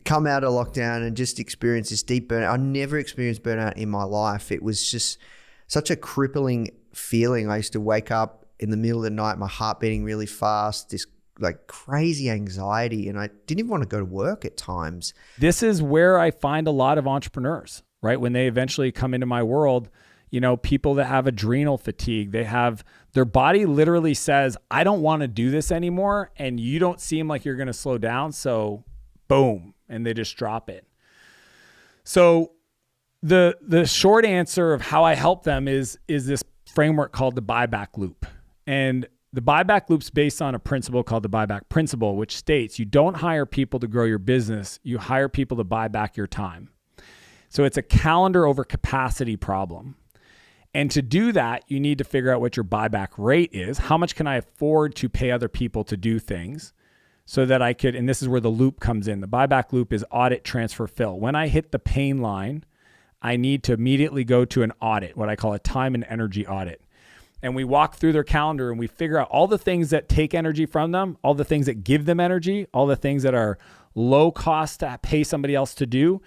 come out of lockdown and just experience this deep burnout. I never experienced burnout in my life. It was just such a crippling feeling. I used to wake up in the middle of the night, my heart beating really fast, this like crazy anxiety, and I didn't even want to go to work at times. This is where I find a lot of entrepreneurs, right? When they eventually come into my world, you know, people that have adrenal fatigue, their body literally says, I don't want to do this anymore. And you don't seem like you're going to slow down. So boom, and they just drop it. So the short answer of how I help them is this framework called the buyback loop. And the buyback loop's based on a principle called the buyback principle, which states you don't hire people to grow your business. You hire people to buy back your time. So it's a calendar over capacity problem. And to do that, you need to figure out what your buyback rate is. How much can I afford to pay other people to do things so that I could, and this is where the loop comes in. The buyback loop is audit, transfer, fill. When I hit the pain line, I need to immediately go to an audit, what I call a time and energy audit. And we walk through their calendar and we figure out all the things that take energy from them, all the things that give them energy, all the things that are low cost to pay somebody else to do,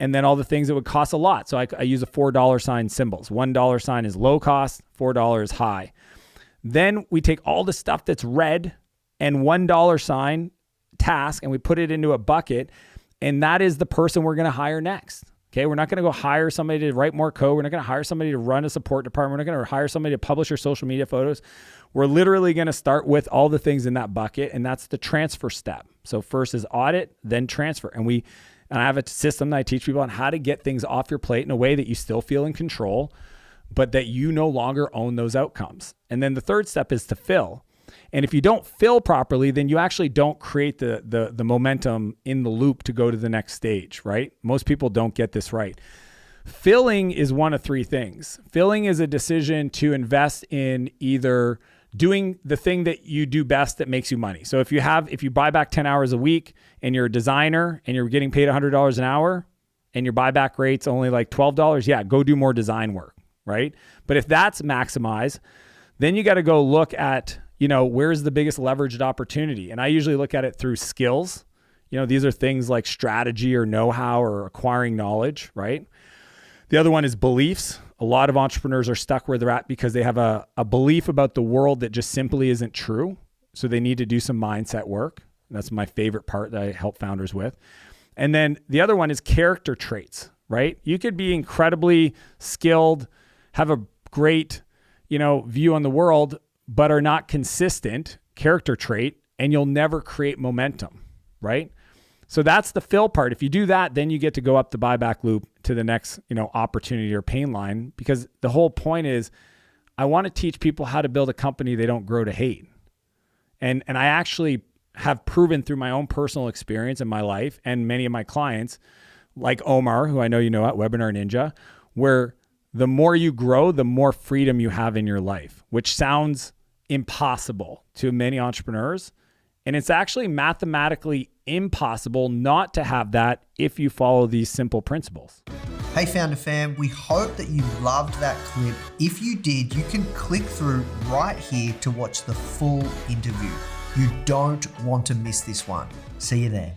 and then all the things that would cost a lot. So I use a $4 sign symbols. $1 sign is low cost, $4 is high. Then we take all the stuff that's red and $1 sign task and we put it into a bucket, and that is the person we're going to hire next. Okay, we're not going to go hire somebody to write more code. We're not going to hire somebody to run a support department. We're not going to hire somebody to publish your social media photos. We're literally going to start with all the things in that bucket, and that's the transfer step. So first is audit, then transfer. And I have a system that I teach people on how to get things off your plate in a way that you still feel in control, but that you no longer own those outcomes. And then the third step is to fill. And if you don't fill properly, then you actually don't create the momentum in the loop to go to the next stage, right? Most people don't get this right. Filling is one of three things. Filling is a decision to invest in either doing the thing that you do best that makes you money. So if you buy back 10 hours a week and you're a designer and you're getting paid $100 an hour and your buyback rate's only like $12, yeah, go do more design work, right? But if that's maximized, then you got to go look at, where's the biggest leveraged opportunity? And I usually look at it through skills. These are things like strategy or know-how or acquiring knowledge, right? The other one is beliefs. A lot of entrepreneurs are stuck where they're at because they have a belief about the world that just simply isn't true. So they need to do some mindset work. That's my favorite part that I help founders with. And then the other one is character traits, right? You could be incredibly skilled, have a great, view on the world, but are not consistent character trait, and you'll never create momentum, right? So that's the fill part. If you do that, then you get to go up the buyback loop to the next, opportunity or pain line, because the whole point is I want to teach people how to build a company they don't grow to hate. And I actually have proven through my own personal experience in my life and many of my clients, like Omar, who I know you know at Webinar Ninja, where the more you grow, the more freedom you have in your life, which sounds impossible to many entrepreneurs. And it's actually mathematically impossible not to have that if you follow these simple principles. Hey Foundr fam, we hope that you loved that clip. If you did, you can click through right here to watch the full interview. You don't want to miss this one. See you there.